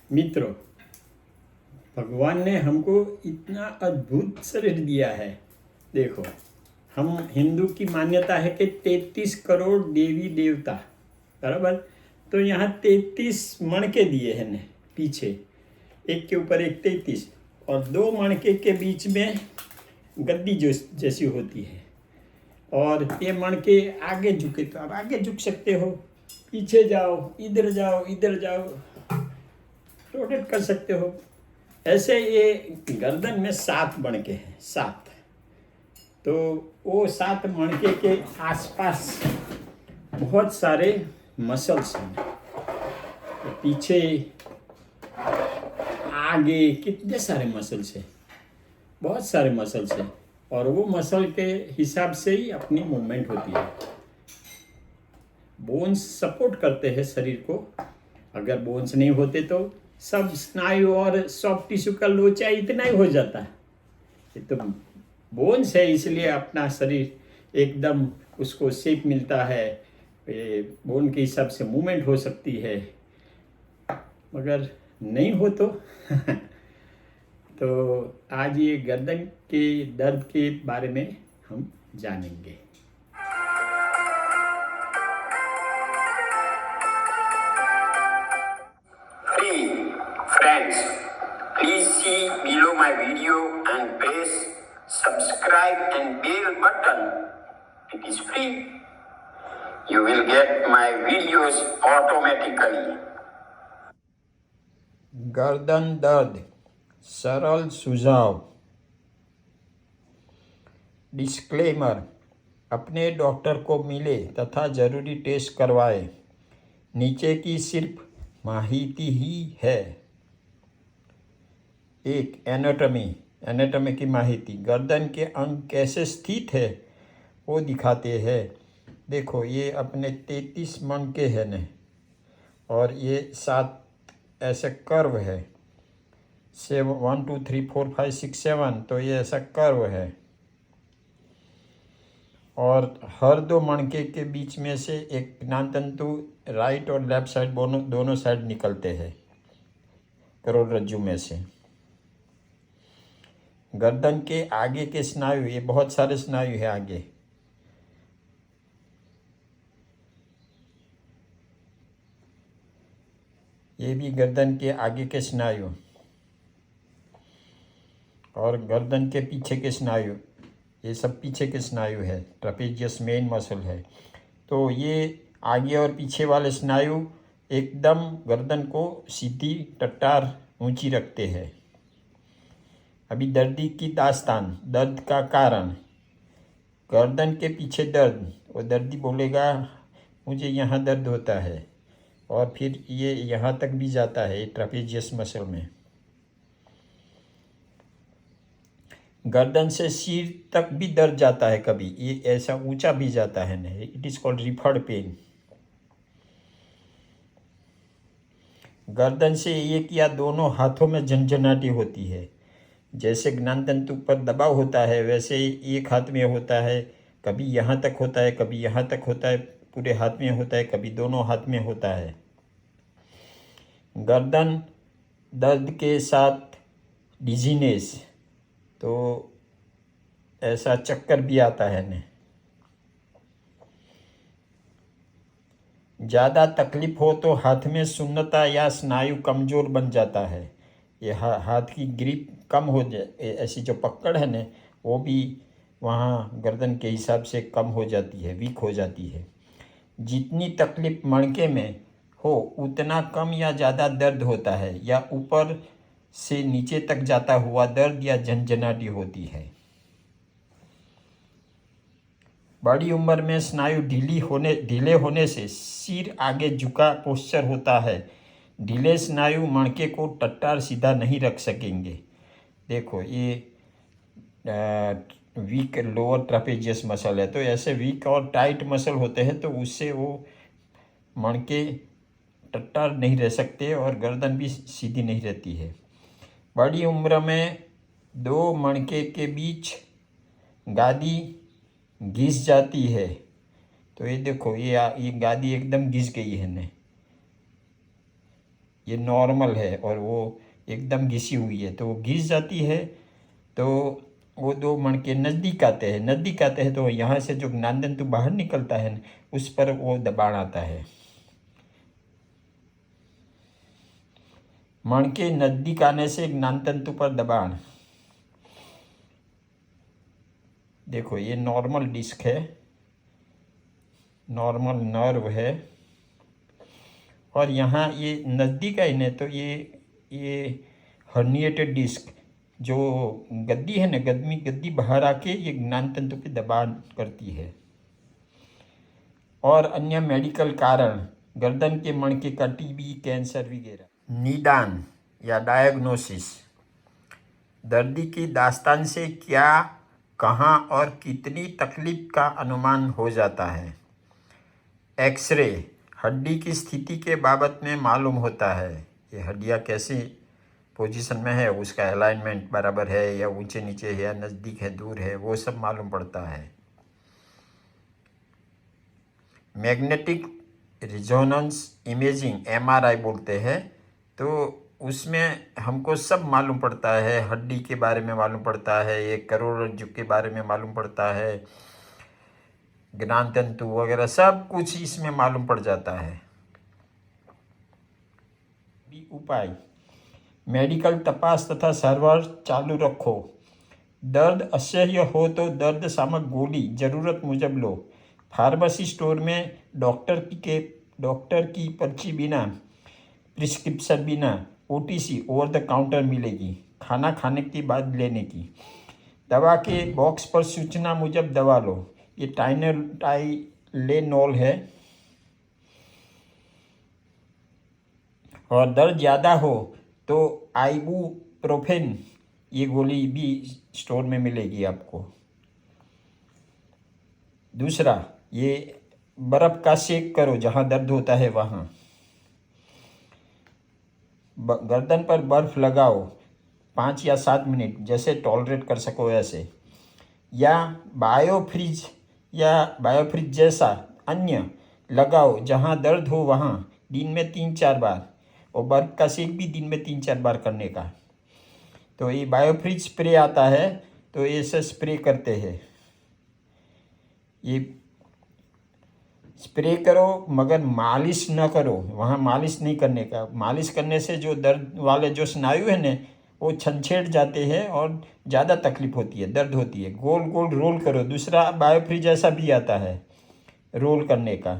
मित्रों, भगवान ने हमको इतना अद्भुत शरीर दिया है। देखो, हम हिंदू की मान्यता है कि 33 करोड़ देवी देवता, बराबर। तो यहाँ 33 मणके दिए हैं ने पीछे, एक के ऊपर एक 33, और 2 मणके के बीच में गद्दी जो जैसी होती है, और ये मणके आगे झुके तो आप आगे झुक सकते हो, पीछे जाओ, इधर जाओ, इधर जाओ, रोटेट कर सकते हो। ऐसे ये गर्दन में 7 मणके हैं, 7। तो वो 7 मणके के आसपास बहुत सारे मसल्स हैं, तो पीछे आगे कितने सारे मसल्स हैं, बहुत सारे मसल्स हैं, और वो मसल के हिसाब से ही अपनी मूवमेंट होती है। बोन्स सपोर्ट करते हैं शरीर को। अगर बोन्स नहीं होते तो सब स्नायु और सॉफ्ट टिश्यू का लोचा इतना ही हो जाता है। ये तो बोन्स है, इसलिए अपना शरीर एकदम उसको शेप मिलता है, बोन के हिसाब से मूवमेंट हो सकती है। मगर नहीं हो तो तो आज ये गर्दन के दर्द के बारे में हम जानेंगे। Friends, please see below my video and press subscribe and bell button. It is free. You will get my videos automatically. गर्दन दर्द सरल सुझाव। डिस्क्लेमर: अपने डॉक्टर को मिले तथा जरूरी टेस्ट करवाएं। नीचे की सिर्फ माहिती ही है। 1. एनाटॉमी की माहिती। गर्दन के अंग कैसे स्थित है वो दिखाते हैं। देखो, ये अपने 33 मणके हैं ने, और ये 7 ऐसे कर्व है। 1 2 3 4 5 6 7, तो ये ऐसा कर्व है, और हर 2 मणके के बीच में से एक ज्ञानतंतु राइट और लेफ्ट साइड दोनों साइड निकलते हैं करोड़रज्जु में से। गर्दन के आगे के स्नायु, ये बहुत सारे स्नायु है आगे। ये भी गर्दन के आगे के स्नायु, और गर्दन के पीछे के स्नायु, ये सब पीछे के स्नायु है। ट्रापेजियस मेन मसल है। तो ये आगे और पीछे वाले स्नायु एकदम गर्दन को सीधी टट्टार ऊंची रखते हैं। अभी दर्दी की दास्तान। दर्द का कारण: गर्दन के पीछे दर्द। वो दर्दी बोलेगा मुझे यहाँ दर्द होता है, और फिर ये यहाँ तक भी जाता है, ट्रापेजियस मसल में। गर्दन से सिर तक भी दर्द जाता है, कभी ये ऐसा ऊंचा भी जाता है ना, it is called referred pain. गर्दन से एक या दोनों हाथों में झंझनाहट होती है। जैसे ज्ञानतंतु पर दबाव होता है, वैसे ही एक हाथ में होता है, कभी यहाँ तक होता है, कभी यहाँ तक होता है, पूरे हाथ में होता है, कभी दोनों हाथ में होता है। गर्दन दर्द के साथ डिजीनेस, तो ऐसा चक्कर भी आता है ने। ज़्यादा तकलीफ हो तो हाथ में शून्यता या स्नायु कमज़ोर बन जाता है। ये हाथ की ग्रिप कम हो जाए, ऐसी जो पकड़ है ना, वो भी वहाँ गर्दन के हिसाब से कम हो जाती है, वीक हो जाती है। जितनी तकलीफ मणके में हो उतना कम या ज़्यादा दर्द होता है, या ऊपर से नीचे तक जाता हुआ दर्द या झंझनाहट होती है। बड़ी उम्र में स्नायु ढीले होने से सिर आगे झुका पोस्चर होता है। ढीले स्नायु मणके को टट्टार सीधा नहीं रख सकेंगे। देखो, ये वीक लोअर ट्रापेजियस मसल है, तो ऐसे वीक और टाइट मसल होते हैं, तो उससे वो मणके टट्टार नहीं रह सकते और गर्दन भी सीधी नहीं रहती है। बड़ी उम्र में 2 मणके के बीच गादी घिस जाती है। तो ये देखो, ये गादी एकदम घिस गई है ने, ये नॉर्मल है और वो एकदम घिसी हुई है, तो वो घिस जाती है तो वो दो मणके नज़दीक आते हैं, नज़दीक आते हैं तो यहाँ से जो ज्ञान तंतु बाहर निकलता है उस पर वो दबाण आता है। मणके नज़दीक आने से ज्ञान तंतु पर दबाण। देखो ये नॉर्मल डिस्क है, नॉर्मल नर्व है, और यहाँ ये नज़दीक आई ना तो ये हर्निएटेड डिस्क जो गद्दी है ना, गद्दी बाहर आके ये ज्ञान तंतु पे दबाव करती है। और अन्य मेडिकल कारण गर्दन के मणके का टीबी, कैंसर वगैरह। निदान या डायग्नोसिस। दर्दी की दास्तान से क्या, कहाँ और कितनी तकलीफ का अनुमान हो जाता है। एक्सरे हड्डी की स्थिति के बाबत में मालूम होता है, ये हड्डियाँ कैसी पोजीशन में है, उसका अलाइनमेंट बराबर है या ऊंचे नीचे है या नज़दीक है दूर है, वो सब मालूम पड़ता है। मैग्नेटिक रिजोनेंस इमेजिंग MRI बोलते हैं, तो उसमें हमको सब मालूम पड़ता है, हड्डी के बारे में मालूम पड़ता है, एक करोड़रज्जु के बारे में मालूम पड़ता है, ज्ञान तंतु वगैरह सब कुछ इसमें मालूम पड़ जाता है। उपाय, मेडिकल तपास तथा सारवार चालू रखो। दर्द असह्य हो तो दर्द शामक गोली ज़रूरत मुजब लो। फार्मेसी स्टोर में डॉक्टर की पर्ची बिना, प्रिस्क्रिप्शन बिना OTC ओवर द काउंटर मिलेगी, खाना खाने के बाद लेने की। दवा के बॉक्स पर सूचना मुजब दवा लो। ये टाइलेनॉल है। और दर्द ज़्यादा हो तो आइबुप्रोफेन, ये गोली भी स्टोर में मिलेगी आपको। दूसरा, ये बर्फ़ का सेक करो जहाँ दर्द होता है वहाँ। गर्दन पर बर्फ़ लगाओ 5 या 7 मिनट, जैसे टॉलरेट कर सको ऐसे। या बायोफ्रीज जैसा अन्य लगाओ जहाँ दर्द हो वहाँ, दिन में 3-4 बार। और बर्फ़ का सेक भी दिन में 3-4 बार करने का। तो ये बायोफ्रीज स्प्रे आता है, तो ऐसे स्प्रे करते हैं। ये स्प्रे करो मगर मालिश न करो, वहाँ मालिश नहीं करने का। मालिश करने से जो दर्द वाले जो स्नायु है ना, वो छंछेड़ जाते हैं और ज़्यादा तकलीफ होती है, दर्द होती है। गोल गोल रोल करो। दूसरा बायोफ्रीज जैसा भी आता है रोल करने का।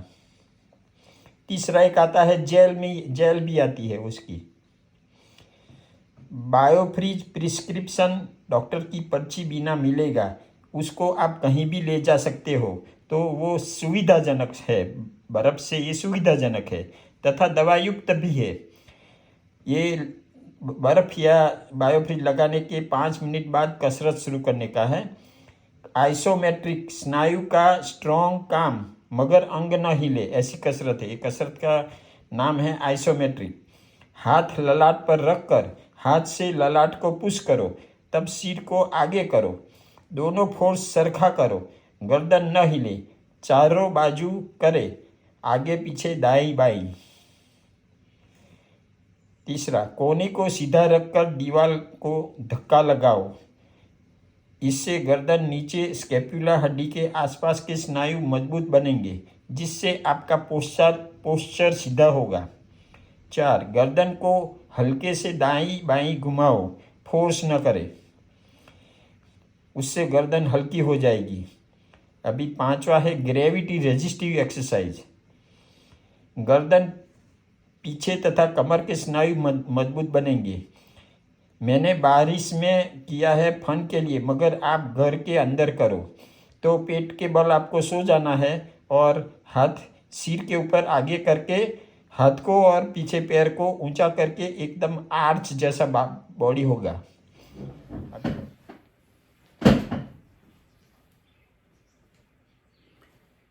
तीसरा एक आता है जेल भी आती है उसकी। बायोफ्रीज प्रिस्क्रिप्शन डॉक्टर की पर्ची बिना मिलेगा, उसको आप कहीं भी ले जा सकते हो, तो वो सुविधाजनक है। बर्फ़ से ये सुविधाजनक है तथा दवायुक्त भी है। ये बर्फ़ या बायोफ्रीज लगाने के 5 मिनट बाद कसरत शुरू करने का है। आइसोमेट्रिक, स्नायु का स्ट्रॉन्ग काम मगर अंग न हिले, ऐसी कसरत है। ये कसरत का नाम है आइसोमेट्रिक। हाथ ललाट पर रखकर हाथ से ललाट को पुश करो, तब सिर को आगे करो, दोनों फोर्स सरखा करो, गर्दन न हिले, चारों बाजू करे, आगे पीछे दाई बाई। तीसरा, कोने को सीधा रखकर दीवार को धक्का लगाओ, इससे गर्दन नीचे स्कैपुला हड्डी के आसपास के स्नायु मजबूत बनेंगे, जिससे आपका पोस्चर सीधा होगा। 4, गर्दन को हल्के से दाईं बाईं घुमाओ, फोर्स न करें, उससे गर्दन हल्की हो जाएगी। अभी 5वां है ग्रेविटी रेजिस्टिव एक्सरसाइज। गर्दन पीछे तथा कमर के स्नायु मजबूत बनेंगे। मैंने बारिश में किया है फन के लिए, मगर आप घर के अंदर करो। तो पेट के बल आपको सो जाना है और हाथ सिर के ऊपर आगे करके, हाथ को और पीछे पैर को ऊंचा करके एकदम आर्च जैसा बॉडी होगा।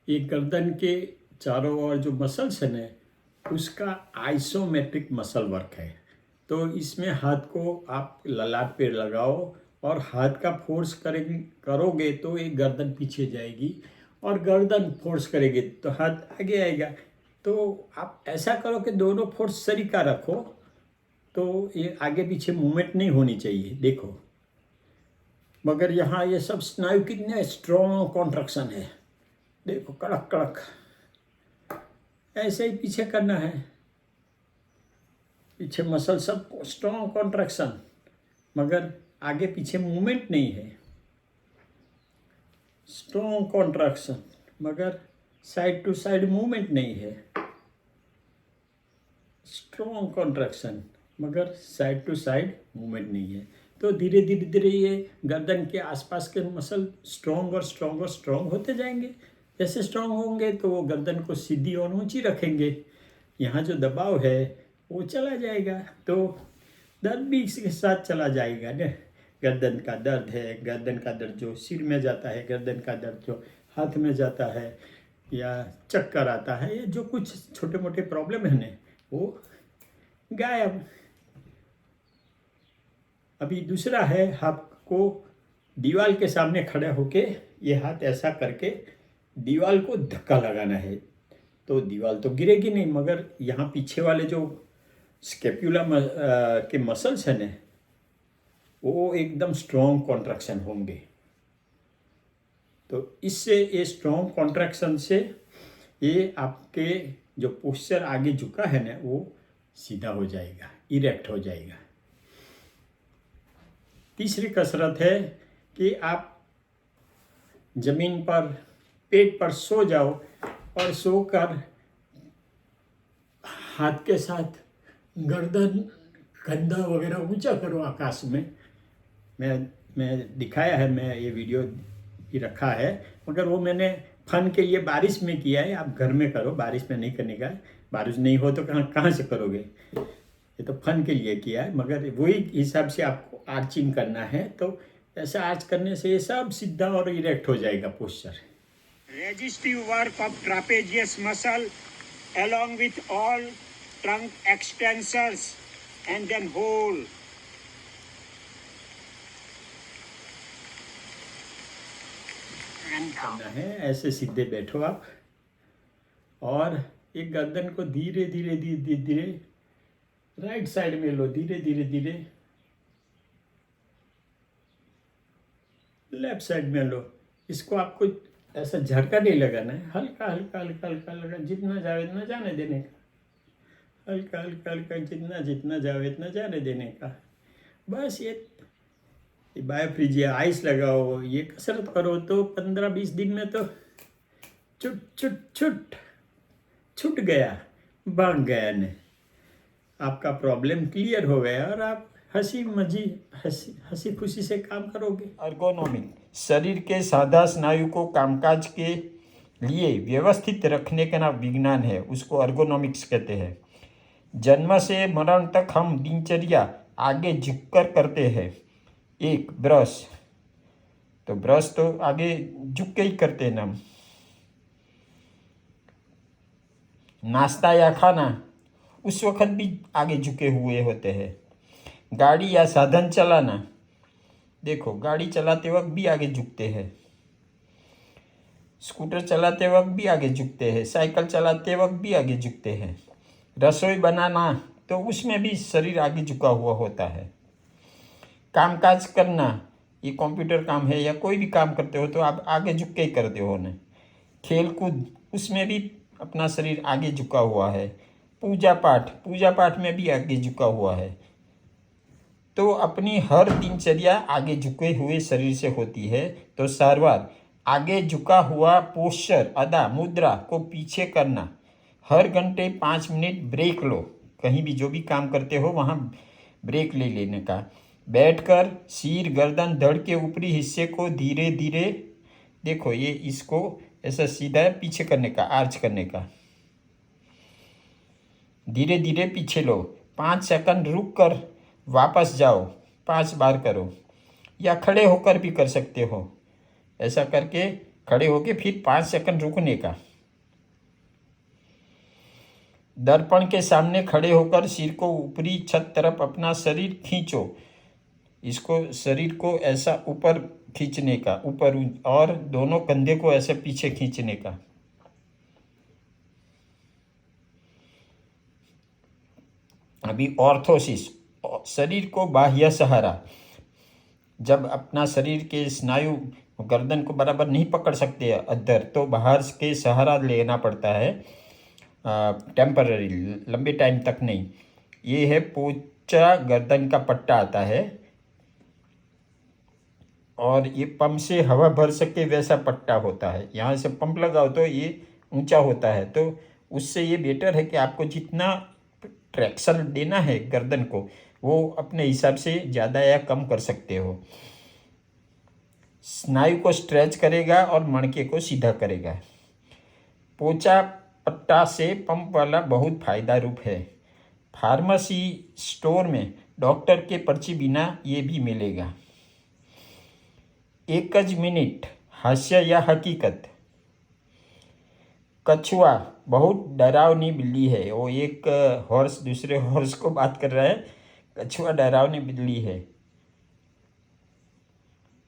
ये गर्दन के चारों ओर जो मसल्स है ना, उसका आइसोमेट्रिक मसल वर्क है। तो इसमें हाथ को आप ललाट पे लगाओ और हाथ का फोर्स करोगे तो ये गर्दन पीछे जाएगी, और गर्दन फोर्स करेगी तो हाथ आगे आएगा। तो आप ऐसा करो कि दोनों फोर्स सरीका रखो तो ये आगे पीछे मूवमेंट नहीं होनी चाहिए, देखो। मगर यहाँ ये सब स्नायु कितने स्ट्रॉन्ग कॉन्ट्रैक्शन है, देखो कड़क कड़क, ऐसे ही पीछे करना है, पीछे मसल सब स्ट्रॉन्ग कॉन्ट्रैक्शन, मगर आगे पीछे मूवमेंट नहीं है। स्ट्रॉन्ग कॉन्ट्रैक्शन मगर साइड टू साइड मूवमेंट नहीं है। स्ट्रॉन्ग कॉन्ट्रैक्शन मगर साइड टू साइड मूवमेंट नहीं है। तो धीरे धीरे धीरे ये गर्दन के आसपास के मसल स्ट्रॉन्ग और स्ट्रॉन्ग और स्ट्रॉन्ग होते जाएंगे। जैसे स्ट्रॉन्ग होंगे तो वो गर्दन को सीधी और ऊंची रखेंगे, यहाँ जो दबाव है वो चला जाएगा, तो दर्द भी इसके साथ चला जाएगा ना। गर्दन का दर्द है, गर्दन का दर्द जो सिर में जाता है, गर्दन का दर्द जो हाथ में जाता है, या चक्कर आता है, या जो कुछ छोटे मोटे प्रॉब्लम है ना, वो गायब। अभी दूसरा है, आपको दीवार के सामने खड़े होके ये हाथ ऐसा करके दीवार को धक्का लगाना है। तो दीवार तो गिरेगी नहीं, मगर यहाँ पीछे वाले जो स्केप्यूला के मसल्स हैं ना, वो एकदम स्ट्रॉन्ग कॉन्ट्रैक्शन होंगे। तो इससे ये स्ट्रॉन्ग कॉन्ट्रैक्शन से ये आपके जो पोस्चर आगे झुका है ना, वो सीधा हो जाएगा, इरेक्ट हो जाएगा। तीसरी कसरत है कि आप जमीन पर पेट पर सो जाओ और सोकर हाथ के साथ गर्दन कंधा वगैरह ऊंचा करो आकाश में। मैं दिखाया है, मैं ये वीडियो भी रखा है, मगर वो मैंने फन के लिए बारिश में किया है। आप घर में करो, बारिश में नहीं करने का। बारिश नहीं हो तो कहाँ से करोगे, ये तो फन के लिए किया है। मगर वही हिसाब से आपको आर्चिंग करना है, तो ऐसा आर्च करने से ये सब सीधा और इरेक्ट हो जाएगा posture. Resistive work of trapezius muscle along with all trunk extensors and then hold. करना है, ऐसे सीधे बैठो आप, और एक गर्दन को धीरे धीरे धीरे धीरे धीरे राइट साइड में लो, धीरे धीरे धीरे लेफ्ट साइड में लो। इसको आपको ऐसा झटका नहीं लगाना है, हल्का हल्का हल्का हल्का लगा, जितना जावे इतना जाने देने का, हल्का हल्का हल्का जितना जावे इतना जाने देने का। बस ये बायोफ्रीजिया आइस लगाओ, ये कसरत करो तो 15-20 दिन में तो छुट छुट छुट छूट गया, भाग गया ने, आपका प्रॉब्लम क्लियर हो गया और आप हंसी खुशी से काम करोगे। एर्गोनॉमिक, शरीर के सादा स्नायु को कामकाज के लिए व्यवस्थित रखने का नाम विज्ञान है, उसको एर्गोनॉमिक्स कहते हैं। जन्म से मरण तक हम दिनचर्या आगे झुककर करते हैं। एक ब्रश, तो ब्रश तो आगे झुक के ही करते हैं ना। नाश्ता या खाना उस वक्त भी आगे झुके हुए होते हैं। गाड़ी या साधन चलाना, देखो गाड़ी चलाते वक्त भी आगे झुकते हैं, स्कूटर चलाते वक्त भी आगे झुकते हैं, साइकिल चलाते वक्त भी आगे झुकते हैं। रसोई बनाना तो उसमें भी शरीर आगे झुका हुआ होता है। कामकाज करना, ये कंप्यूटर काम है या कोई भी काम करते हो तो आप आगे झुक के ही करते हो ना। खेल कूद, उसमें भी अपना शरीर आगे झुका हुआ है। पूजा पाठ में भी आगे झुका हुआ है। तो अपनी हर दिनचर्या आगे झुके हुए शरीर से होती है। तो सारवार, आगे झुका हुआ पोस्चर, अदा, मुद्रा को पीछे करना। हर घंटे 5 मिनट ब्रेक लो, कहीं भी जो भी काम करते हो वहाँ ब्रेक ले लेने का। बैठकर सिर, गर्दन, धड़ के ऊपरी हिस्से को धीरे धीरे, देखो ये इसको ऐसा सीधा पीछे करने का, आर्च करने का, धीरे धीरे पीछे लो। 5 सेकंड रुक कर वापस जाओ, 5 बार करो, या खड़े होकर भी कर सकते हो। ऐसा करके खड़े होके फिर 5 सेकंड रुकने का। दर्पण के सामने खड़े होकर सिर को ऊपरी छत तरफ अपना शरीर खींचो। इसको शरीर को ऐसा ऊपर खींचने का, ऊपर, और दोनों कंधे को ऐसे पीछे खींचने का। अभी ऑर्थोसिस, शरीर को बाह्य सहारा, जब अपना शरीर के स्नायु गर्दन को बराबर नहीं पकड़ सकते अद्धर, तो बाहर के सहारा लेना पड़ता है, टेम्पररी, लंबे टाइम तक नहीं। ये है पोचा, गर्दन का पट्टा आता है और ये पंप से हवा भर सके वैसा पट्टा होता है। यहाँ से पंप लगाओ तो ये ऊंचा होता है, तो उससे ये बेटर है कि आपको जितना ट्रैक्शन देना है गर्दन को वो अपने हिसाब से ज़्यादा या कम कर सकते हो। स्नायु को स्ट्रेच करेगा और मणके को सीधा करेगा। पोचा पट्टा से पंप वाला बहुत फायदा रूप है। फार्मेसी स्टोर में डॉक्टर के पर्ची बिना ये भी मिलेगा। एक मिनट, हास्य या हकीकत। कछुआ बहुत डरावनी बिल्ली है। वो एक हॉर्स दूसरे हॉर्स को बात कर रहा है। कछुआ डरावनी बिल्ली है,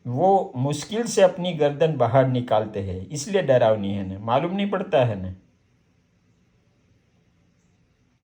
वो मुश्किल से अपनी गर्दन बाहर निकालते हैं, इसलिए डरावनी है ना, मालूम नहीं पड़ता है ना।